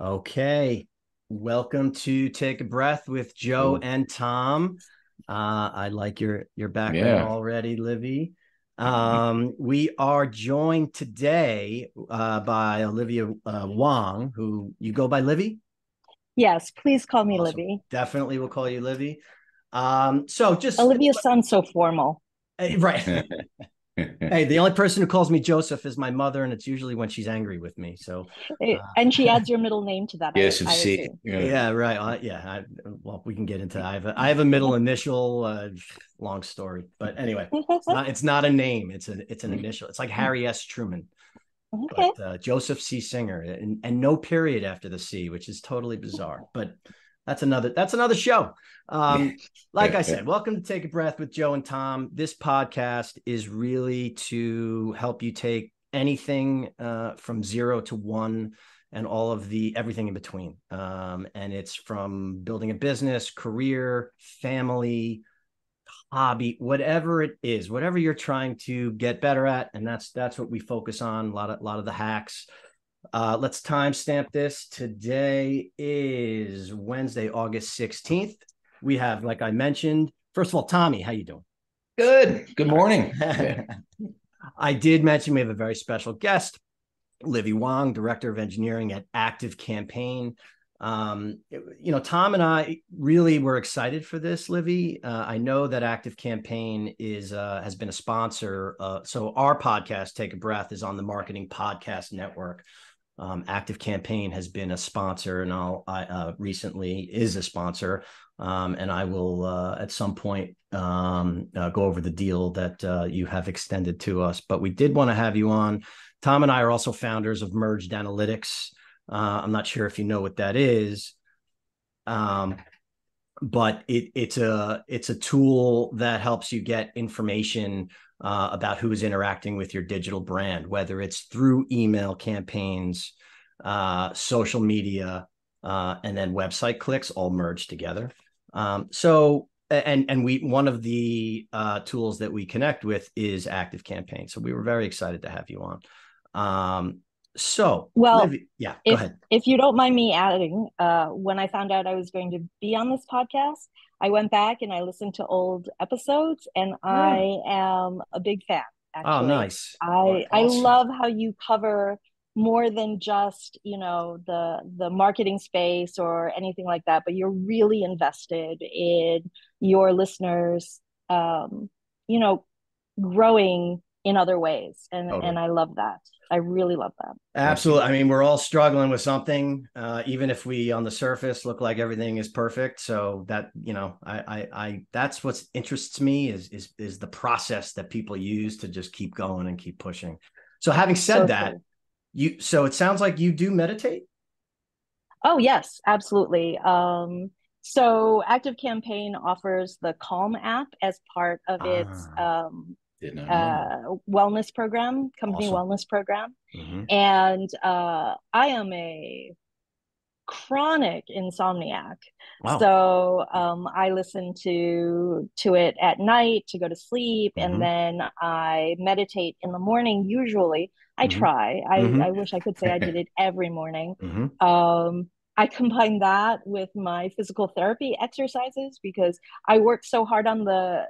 Okay. Welcome to Take a Breath with Joe Cool. and Tom. I like your background Yeah. already, Livvy. We are joined today by Olivia Wong, who you go by Livvy. Yes, please call me Awesome. Livvy. Definitely will call you Livvy. So just Olivia sounds so formal. right. Hey, the only person who calls me Joseph is my mother, and it's usually when she's angry with me. So, And she adds your middle name to that, Yes, I see. assume. Yeah. yeah, right. Well, we can get into. I have a middle initial. Long story, but anyway, it's not a name. It's an initial. It's like Harry S. Truman, Okay. but Joseph C. Singer, and no period after the C, which is totally bizarre. But that's another show. Um, like I said, welcome to Take a Breath with Joe and Tom. This podcast is really to help you take anything from 0 to 1 and all of the everything in between. And it's from building a business, career, family, hobby, whatever it is, whatever you're trying to get better at. And that's what we focus on. A lot of the hacks. Let's timestamp this. Today is Wednesday, August 16th. We have, like I mentioned, first of all, Tommy, how you doing? Good. Good morning. Yeah. I did mention we have a very special guest, Livvy Wong, Director of Engineering at ActiveCampaign. Tom and I really were excited for this, Livvy. I know that ActiveCampaign has been a sponsor. So our podcast, Take a Breath, is on the Marketing Podcast Network. ActiveCampaign has been a sponsor, and I recently is a sponsor. And I will at some point go over the deal that you have extended to us. But we did want to have you on. Tom and I are also founders of Merged Analytics. I'm not sure if you know what that is, but it's a tool that helps you get information about who is interacting with your digital brand, whether it's through email campaigns, social media, and then website clicks, all merged together. We one of the tools that we connect with is ActiveCampaign. So we were very excited to have you on. Well, Livvy, yeah, go if ahead. if you don't mind me adding, when I found out I was going to be on this podcast, I went back and I listened to old episodes, and Yeah. I am a big fan, Oh, actually. nice. I Awesome. love how you cover more than just, the marketing space or anything like that, but you're really invested in your listeners, um, you know, growing in other ways. And Totally. I love that. I really love that. Absolutely. I mean, we're all struggling with something, even if we on the surface look like everything is perfect. So that, that's what interests me is the process that people use to just keep going and keep pushing. So having said So that, true. so it sounds like you do meditate. Oh, yes, absolutely. So Active Campaign offers the Calm app as part of its Ah, Did not know that. wellness program, company awesome. wellness program. Mm-hmm. And I am a chronic insomniac. Wow. So I listen to it at night to go to sleep, and Mm-hmm. then I meditate in the morning. Usually, I Mm-hmm. try. Mm-hmm. I wish I could say I did it every morning. Mm-hmm. Um, I combine that with my physical therapy exercises because I work so hard on the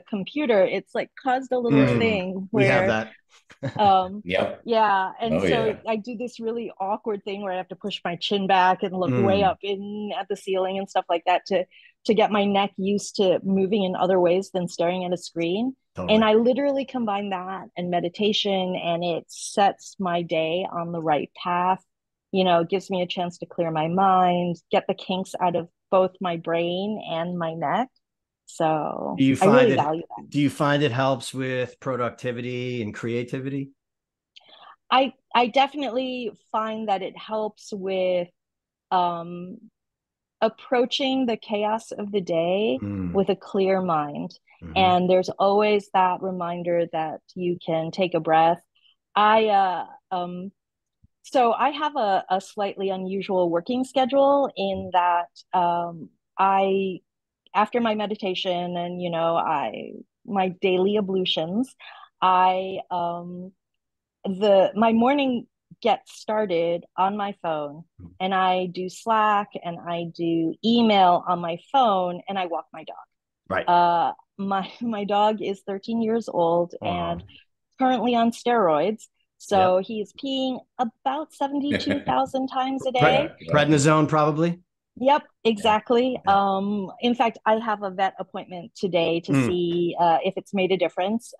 computer. It's like caused a little Mm. thing We have where that. Yep. yeah, and Oh so yeah. I do this really awkward thing where I have to push my chin back and look way Mm, up in at the ceiling and stuff like that to get my neck used to moving in other ways than staring at a screen. And totally. I literally combine that and meditation, and it sets my day on the right path. It gives me a chance to clear my mind, get the kinks out of both my brain and my neck. Do So you I find really it value that. do you find it helps with productivity and creativity? I definitely find that it helps with um, approaching the chaos of the day Mm, with a clear mind. hmm. And there's always that reminder that you can take a breath. I so I have a slightly unusual working schedule in that I after my meditation and I my daily ablutions, I the my morning get started on my phone, and I do Slack and I do email on my phone, and I walk my dog. Right. My dog is 13 years old and currently on steroids. So he's peeing about 72,000 times a day. Prednisone, probably. Yep, exactly. In fact, I have a vet appointment today to see if it's made a difference.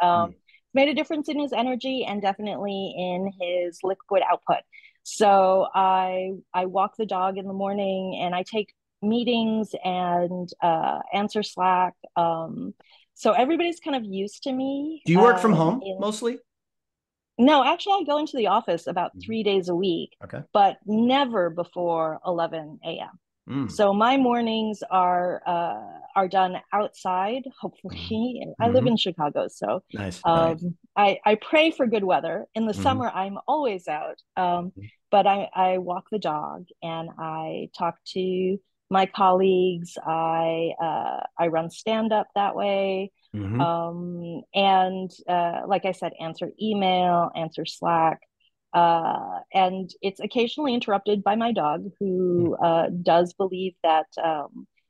Made a difference in his energy and definitely in his liquid output. So I walk the dog in the morning, and I take meetings and answer Slack. So everybody's kind of used to me. Do you work from home mostly? No, actually, I go into the office about 3 days a week, but never before 11 a.m. So my mornings are done outside, hopefully. I live in Chicago, so nice. I pray for good weather. In the summer, I'm always out, but I walk the dog and I talk to my colleagues. I run stand up that way. And like I said, answer email, answer Slack. And it's occasionally interrupted by my dog, who does believe that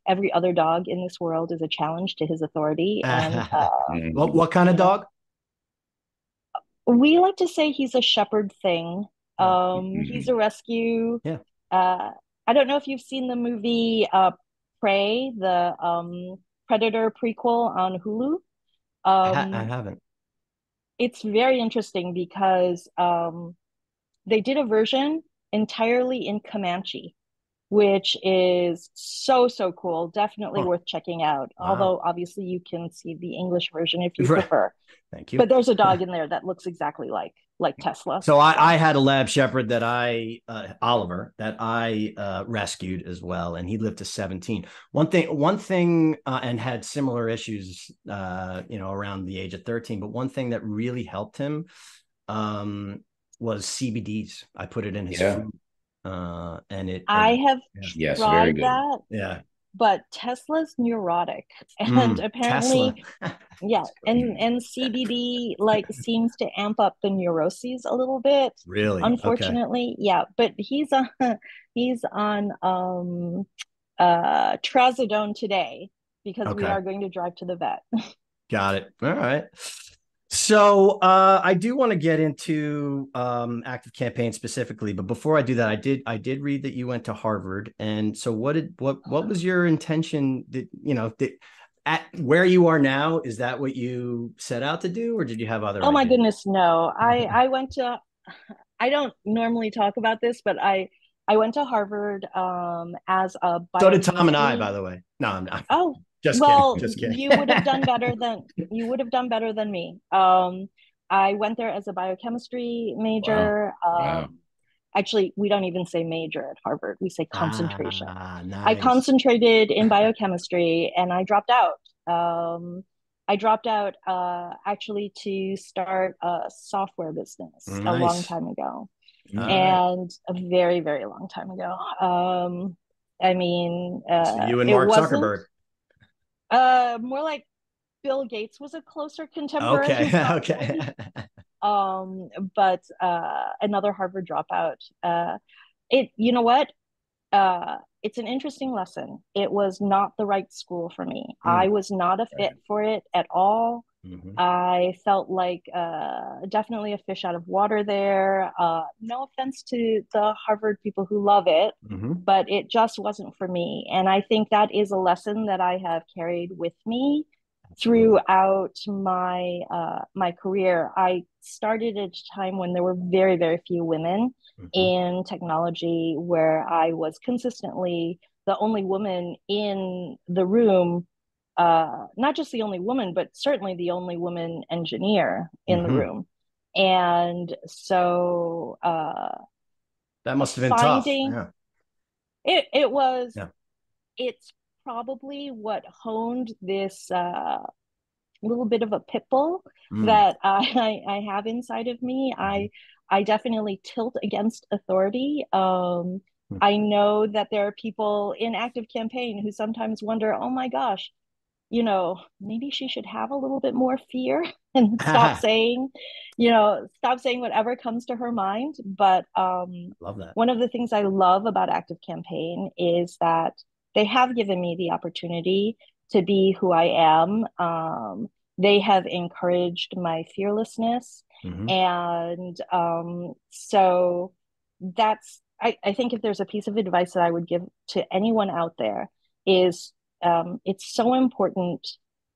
every other dog in this world is a challenge to his authority. And what kind of dog? We like to say he's a shepherd thing. He's a rescue. I don't know if you've seen the movie Prey, the Predator prequel on Hulu. I haven't. It's very interesting because they did a version entirely in Comanche, which is so cool. Definitely worth checking out. Although obviously you can see the English version if you prefer. Thank you. But there's a dog in there that looks exactly like Tesla. So I had a lab shepherd that Oliver, that I rescued as well, and he lived to 17. One thing, and had similar issues, around the age of 13. But one thing that really helped him was CBDs. I put it in his food. I have tried that. Yeah. But Tesla's neurotic, and apparently, and CBD seems to amp up the neuroses a little bit. Really, unfortunately, But he's on trazodone today because we are going to drive to the vet. Got it. All right. So I do want to get into ActiveCampaign specifically, but before I do that, I did read that you went to Harvard, and so what was your intention? At where you are now, is that what you set out to do, or did you have other? Oh my goodness, no! I went to. I don't normally talk about this, but I went to Harvard as a. So did Tom and I, by the way. No, I'm not. Oh. Just kidding. You would have done better than me. I went there as a biochemistry major. Wow. Actually, we don't even say major at Harvard. We say concentration. Nice. I concentrated in biochemistry, and I dropped out. Actually to start a software business a long time ago, and a very, very long time ago. I mean, so you and Mark Zuckerberg. More like Bill Gates was a closer contemporary. Okay. But another Harvard dropout. You know what? It's an interesting lesson. It was not the right school for me. I was not a fit for it at all. I felt like definitely a fish out of water there. No offense to the Harvard people who love it, but it just wasn't for me. And I think that is a lesson that I have carried with me throughout my my career. I started at a time when there were very, very few women in technology, where I was consistently the only woman in the room. Not just the only woman, but certainly the only woman engineer in the room. And so that must have been tough. It was. It's probably what honed this little bit of a pit bull that I have inside of me. I definitely tilt against authority. I know that there are people in ActiveCampaign who sometimes wonder, oh my gosh, maybe she should have a little bit more fear and stop saying whatever comes to her mind. But Love that. one of the things I love about ActiveCampaign is that they have given me the opportunity to be who I am. They have encouraged my fearlessness. Mm-hmm. And so I think if there's a piece of advice that I would give to anyone out there is it's so important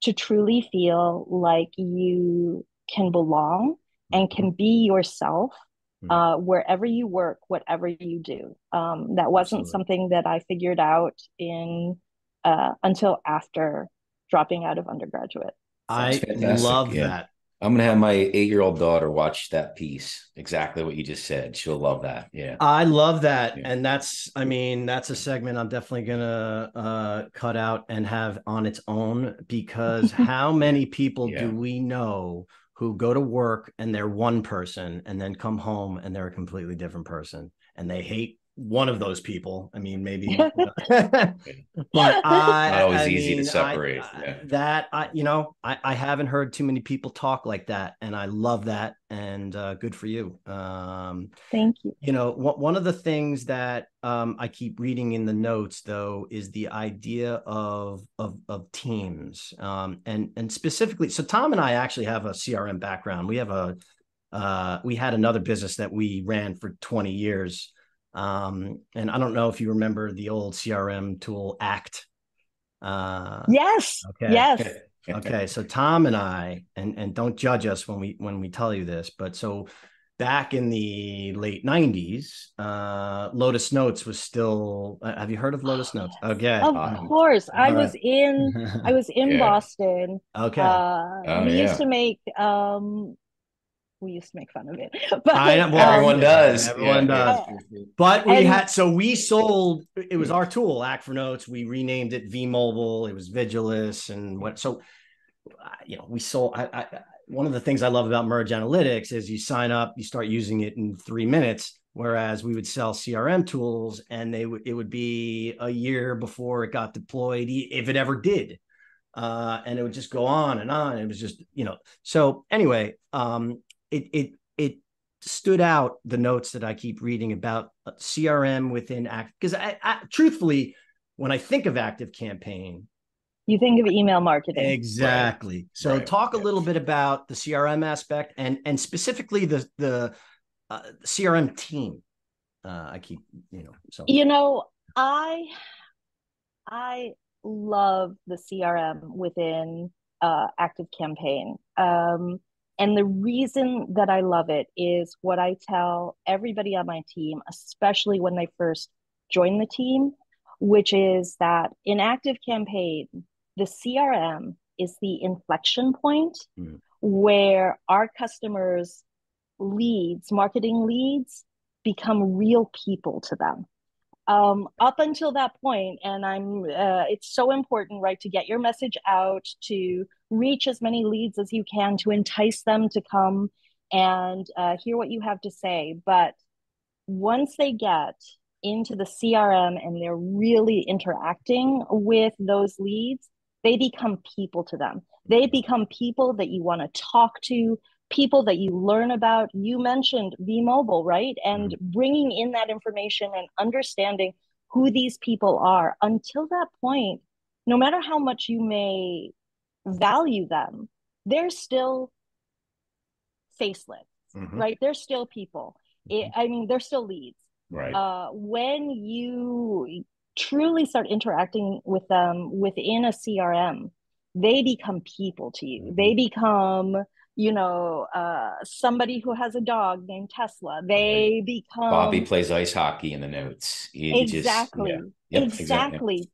to truly feel like you can belong and can be yourself wherever you work, whatever you do. That wasn't something that I figured out until after dropping out of undergraduate. So. I love that. I'm going to have my 8-year-old daughter watch that piece. Exactly what you just said. She'll love that. Yeah. I love that. Yeah. And that's a segment I'm definitely going to cut out and have on its own, because how many people do we know who go to work and they're one person and then come home and they're a completely different person and they hate one of those people? I mean, maybe, but not always easy to separate. I haven't heard too many people talk like that, and I love that. And good for you. Thank you. One of the things that I keep reading in the notes, though, is the idea of teams, and specifically. So Tom and I actually have a CRM background. We had another business that we ran for 20 years. And I don't know if you remember the old CRM tool Act. Yes. Okay. Yes. Okay. So Tom and I, and don't judge us when we tell you this, but so back in the late 90s, Lotus Notes was still, have you heard of Lotus Notes? Okay. Of course. I was in Boston. Okay. We used to make fun of it, but everyone does. Everyone does. But we sold. It was our tool, Act for Notes. We renamed it V Mobile. It was Vigilus, and what? So, we sold. One of the things I love about Merge Analytics is you sign up, you start using it in 3 minutes. Whereas we would sell CRM tools, and it would be a year before it got deployed, if it ever did. And it would just go on and on. It was just, so anyway, it stood out, the notes that I keep reading about CRM within Active, because I truthfully, when I think of ActiveCampaign, you think of email marketing. Exactly. Right. So talk a little bit about the CRM aspect and specifically the CRM team. I keep, so. I love the CRM within ActiveCampaign. And the reason that I love it is what I tell everybody on my team, especially when they first join the team, which is that in ActiveCampaign, the CRM is the inflection point where our customers' marketing leads, become real people to them. Up until that point, and it's so important, right, to get your message out, to reach as many leads as you can, to entice them to come and hear what you have to say. But once they get into the CRM and they're really interacting with those leads, they become people to them. They become people that you want to talk to, people that you learn about. You mentioned V-Mobile, right? And bringing in that information and understanding who these people are. Until that point, no matter how much you may value them, they're still faceless, right? They're still people. They're still leads. Right. When you truly start interacting with them within a CRM, they become people to you. They become, somebody who has a dog named Tesla. They become Bobby plays ice hockey in the notes. Exactly.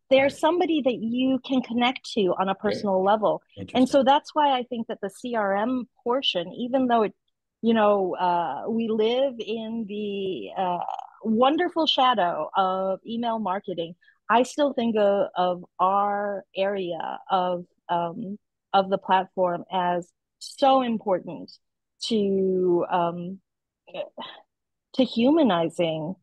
There's somebody that you can connect to on a personal level. And so that's why I think that the CRM portion, even though it, we live in the wonderful shadow of email marketing, I still think of our area of the platform as so important to humanizing,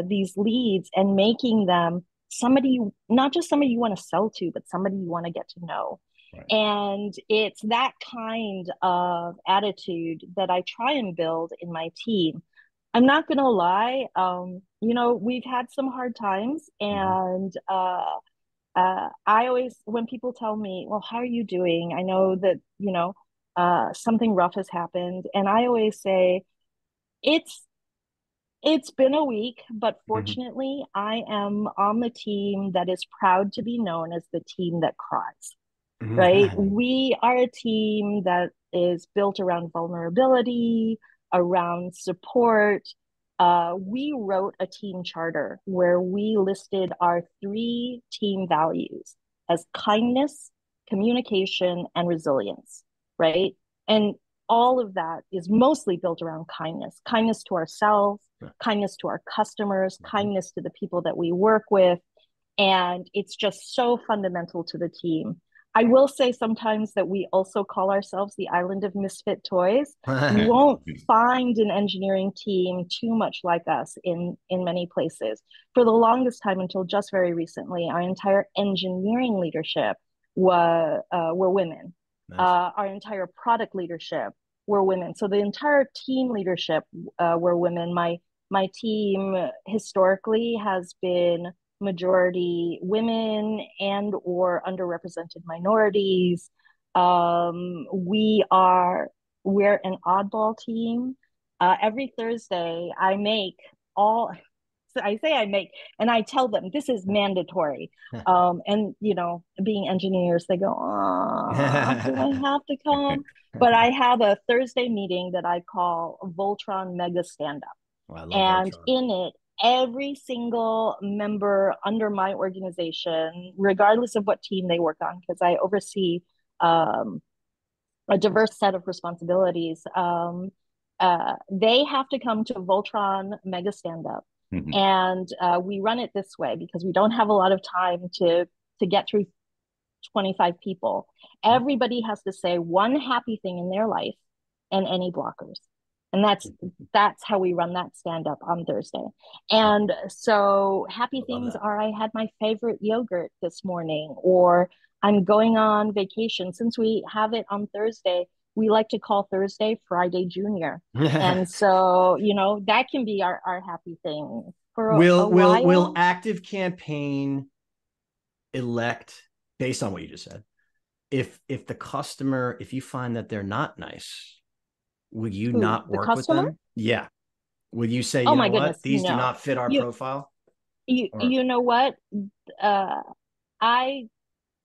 these leads and making them somebody, not just somebody you want to sell to, but somebody you want to get to know. Right. And it's that kind of attitude that I try and build in my team. I'm not going to lie, we've had some hard times, and I always, when people tell me, well, how are you doing? I know that, something rough has happened. And I always say, it's been a week, but fortunately, I am on the team that is proud to be known as the team that cries, right? We are a team that is built around vulnerability, around support. We wrote a team charter where we listed our 3 team values as kindness, communication, and resilience, right? And all of that is mostly built around kindness to ourselves, kindness to our customers, kindness to the people that we work with. And it's just so fundamental to the team. I will say sometimes that we also call ourselves the island of misfit toys. You won't find an engineering team too much like us in many places. For the longest time, until just very recently, our entire engineering leadership were women. Nice. Our entire product leadership were women. So the entire team leadership were women. My team historically has been majority women and or underrepresented minorities. We're an oddball team. Every Thursday I make and I tell them this is mandatory. And being engineers, they go, oh, do I have to come? But I have a Thursday meeting that I call Voltron Mega Stand Up. Oh, I love and Voltron. In it, every single member under my organization, regardless of what team they work on, because I oversee a diverse set of responsibilities, they have to come to Voltron Mega Stand Up. And we run it this way because we don't have a lot of time to get through 25 people. Everybody has to say one happy thing in their life and any blockers. And that's how we run that stand up on Thursday. And so happy things are, I had my favorite yogurt this morning, or I'm going on vacation. Since we have it on Thursday, we like to call Thursday Friday Junior. And so, that can be our happy thing. Will ActiveCampaign elect, based on what you just said, if the customer, if you find that they're not nice, would you not work with them? Yeah. Would you say, oh my goodness, these do not fit our profile? You know what? I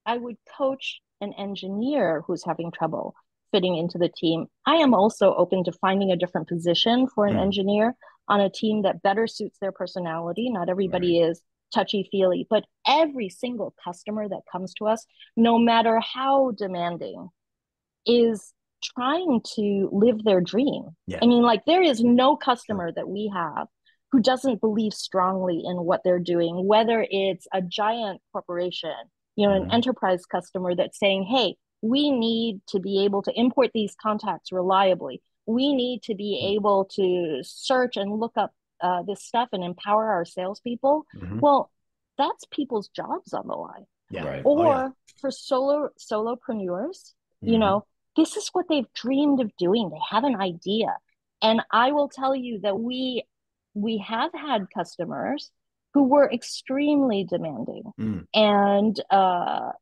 would coach an engineer who's having trouble fitting into the team. I am also open to finding a different position for an engineer on a team that better suits their personality. Not everybody is touchy-feely, but every single customer that comes to us, no matter how demanding, is trying to live their dream. Yeah. I mean, there is no customer that we have who doesn't believe strongly in what they're doing, whether it's a giant corporation, an enterprise customer that's saying, hey, we need to be able to import these contacts reliably. We need to be able to search and look up this stuff and empower our salespeople. Well, that's people's jobs on the line. Yeah. Right. Or for solopreneurs, this is what they've dreamed of doing. They have an idea. And I will tell you that we have had customers who were extremely demanding and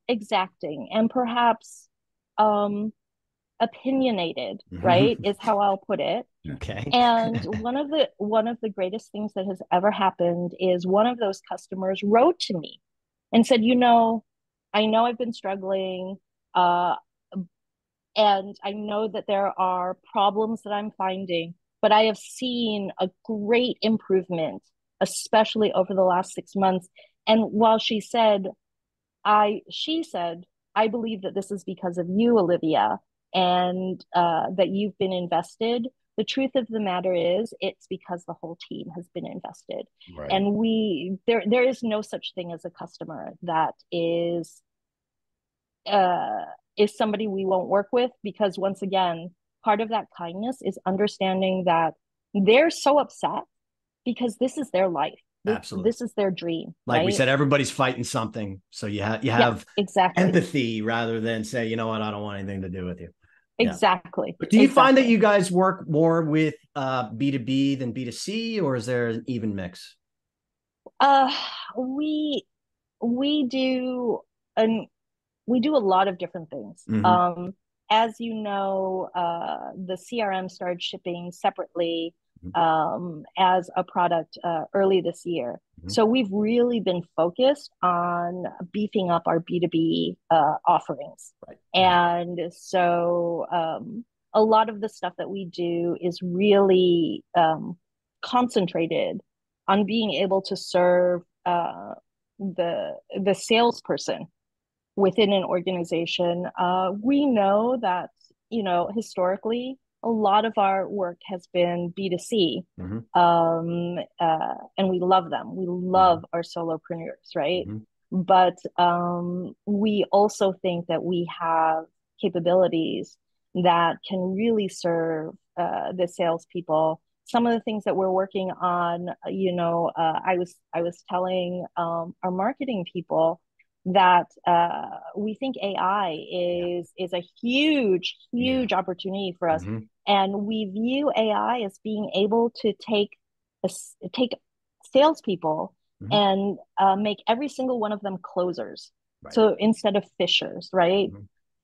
exacting and perhaps opinionated, right, is how I'll put it. Okay. And one of the greatest things that has ever happened is one of those customers wrote to me and said, I know I've been struggling, and I know that there are problems that I'm finding, but I have seen a great improvement, especially over the last 6 months. And while she said, I believe that this is because of you, Olivia, and that you've been invested. The truth of the matter is, it's because the whole team has been invested. Right. And there is no such thing as a customer that is somebody we won't work with, because once again, part of that kindness is understanding that they're so upset because this is their life. Absolutely. This is their dream. Like right? we said, everybody's fighting something. So you have exactly. empathy rather than say, you know what, I don't want anything to do with you. Exactly. But do you find that you guys work more with B2B than B2C, or is there an even mix? We do we do a lot of different things. Mm-hmm. As you know, the CRM started shipping separately as a product early this year. Mm-hmm. So we've really been focused on beefing up our B2B offerings. Right. And so a lot of the stuff that we do is really concentrated on being able to serve the salesperson within an organization. We know that, historically, a lot of our work has been B2C. Mm-hmm. And we love them. We love our solopreneurs, right? Mm-hmm. But we also think that we have capabilities that can really serve the salespeople. Some of the things that we're working on, I was telling our marketing people that we think AI is a huge opportunity for us, Mm-hmm. and we view AI as being able to take salespeople and make every single one of them closers. Right. So instead of fishers, right? Mm-hmm.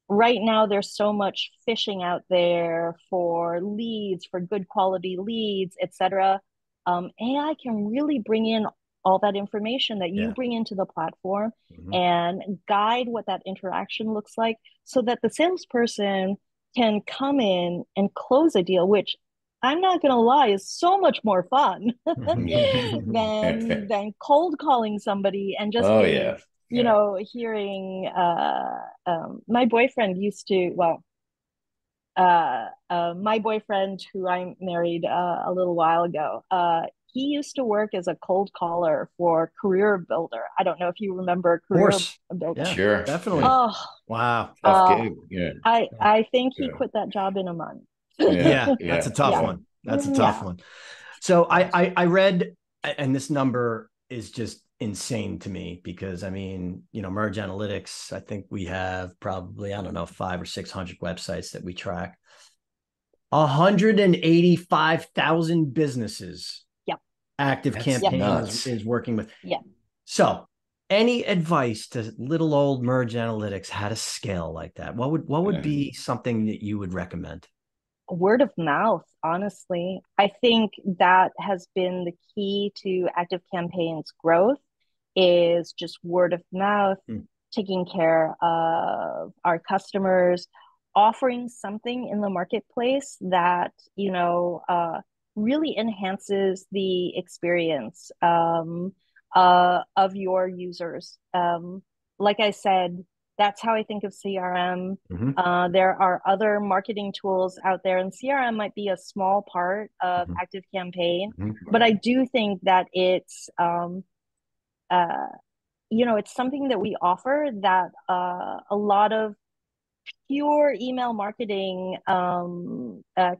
Right now, there's so much fishing out there for leads, for good quality leads, etc. AI can really bring in all that information that you bring into the platform and guide what that interaction looks like, so that the salesperson can come in and close a deal, which I'm not going to lie is so much more fun than cold calling somebody and just hearing my boyfriend used to, my boyfriend who I married a little while ago, he used to work as a cold caller for Career Builder. I don't know if you remember Career Builder. Yeah, sure. Definitely. Oh, wow. Tough gig. Yeah. I think he quit that job in a month. That's a tough one. That's a tough one. So I read, and this number is just insane to me because Merge Analytics, I think we have probably, 500 or 600 websites that we track. 185,000 businesses. ActiveCampaign is working with. So any advice to little old Merge Analytics how to scale like that? What would be something that you would recommend? Word of mouth, honestly. I think that has been the key to ActiveCampaign's growth, is just word of mouth, taking care of our customers, offering something in the marketplace that, really enhances the experience of your users. Like I said, that's how I think of CRM. There are other marketing tools out there, and CRM might be a small part of ActiveCampaign, but I do think that it's it's something that we offer that a lot of pure email marketing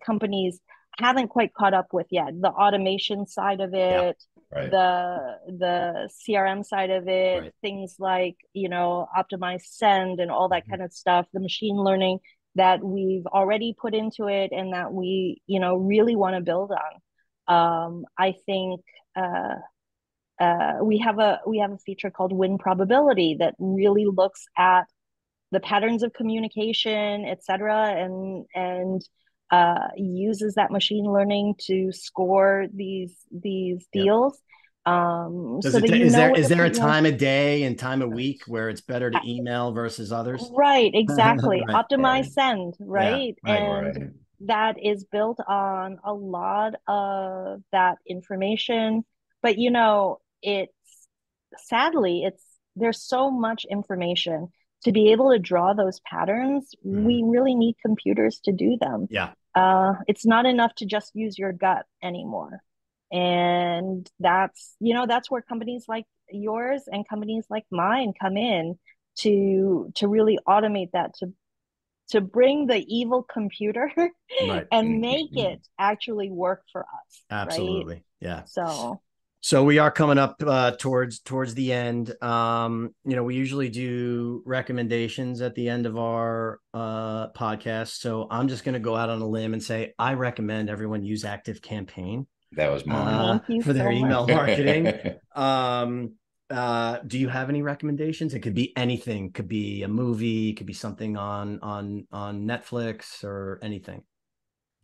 companies haven't quite caught up with yet. The automation side of it, the CRM side of it, things like, optimize send and all that kind of stuff, the machine learning that we've already put into it and that we, really want to build on. I think we have a feature called win probability that really looks at the patterns of communication, et cetera, and uses that machine learning to score these deals. Is there a time of day and time of week where it's better to email versus others? Right, exactly. Optimize send, right? And that is built on a lot of that information. But there's so much information. To be able to draw those patterns, we really need computers to do them. It's not enough to just use your gut anymore. And that's where companies like yours and companies like mine come in to really automate that, to bring the evil computer and make it actually work for us. Absolutely. Right? So So we are coming up towards the end. We usually do recommendations at the end of our podcast. So I'm just going to go out on a limb and say I recommend everyone use ActiveCampaign That was mine. Thank you for their so email much. marketing. Do you have any recommendations? It could be anything. Could be a movie. Could be something on Netflix or anything.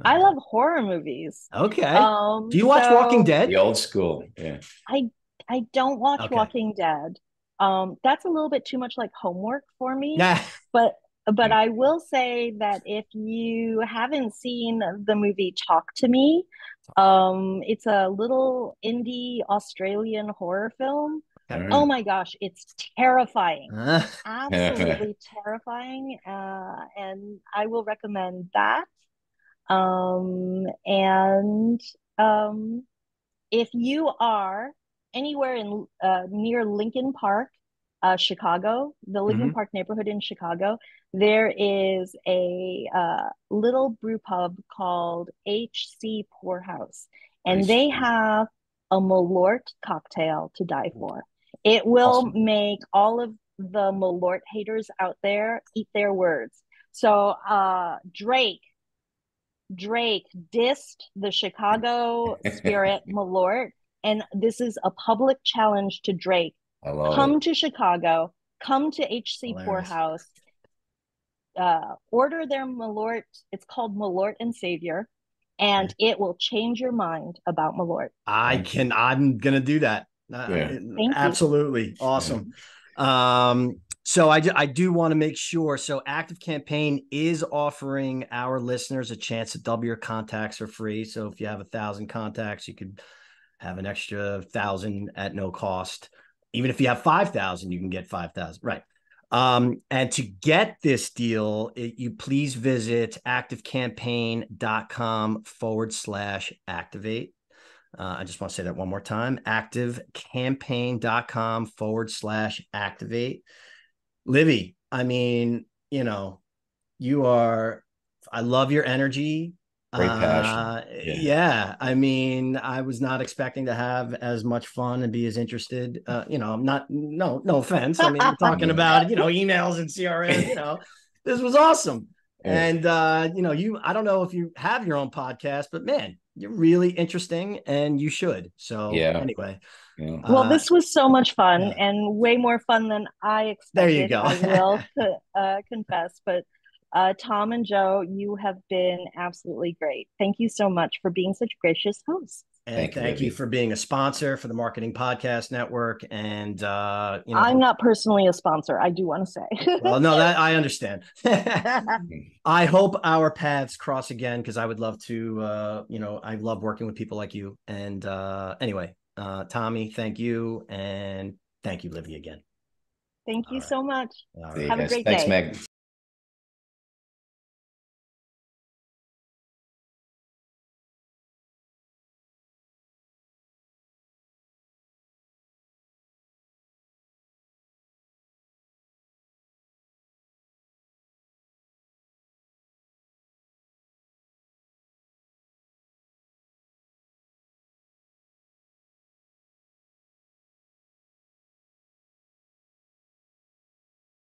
I love horror movies. Okay. Do you watch Walking Dead? The old school. Yeah. I don't watch Okay. Walking Dead. That's a little bit too much like homework for me. Yeah. But I will say that if you haven't seen the movie Talk to Me, it's a little indie Australian horror film. Right. Oh my gosh, it's terrifying. Absolutely terrifying. And I will recommend that. And if you are anywhere in near Lincoln Park, Chicago, the Lincoln Park neighborhood in Chicago, there is a little brew pub called HC Poorhouse, and they have a Malort cocktail to die for. It will make all of the Malort haters out there eat their words. So Drake dissed the Chicago Spirit Malort, and this is a public challenge to Drake. Come to Chicago, come to HC Poorhouse, order their Malort. It's called Malort and Savior, and it will change your mind about Malort. I'm gonna do that. Absolutely. Awesome. So I do want to make sure. So ActiveCampaign is offering our listeners a chance to double your contacts for free. So if you have 1,000 contacts, you could have an extra 1,000 at no cost. Even if you have 5,000, you can get 5,000. Right. And to get this deal, you please visit activecampaign.com/activate. I just want to say that one more time, activecampaign.com/activate. Livvy, I mean, you are, I love your energy. Great passion. Yeah. I mean, I was not expecting to have as much fun and be as interested. I'm not, no offense. I mean, we're talking about, emails and CRM, this was awesome. And, I don't know if you have your own podcast, but man, you're really interesting and you should. So anyway. Yeah. Well, this was so much fun and way more fun than I expected. There you go. I will confess, but Tom and Joe, you have been absolutely great. Thank you so much for being such gracious hosts. And thank you for being a sponsor for the Marketing Podcast Network. And, I'm not personally a sponsor, I do want to say. Well, no, that I understand. I hope our paths cross again, because I would love to, I love working with people like you. And anyway, Tommy, thank you. And thank you, Livvy, again. Thank you so much. Have a great day. Thanks, Meg.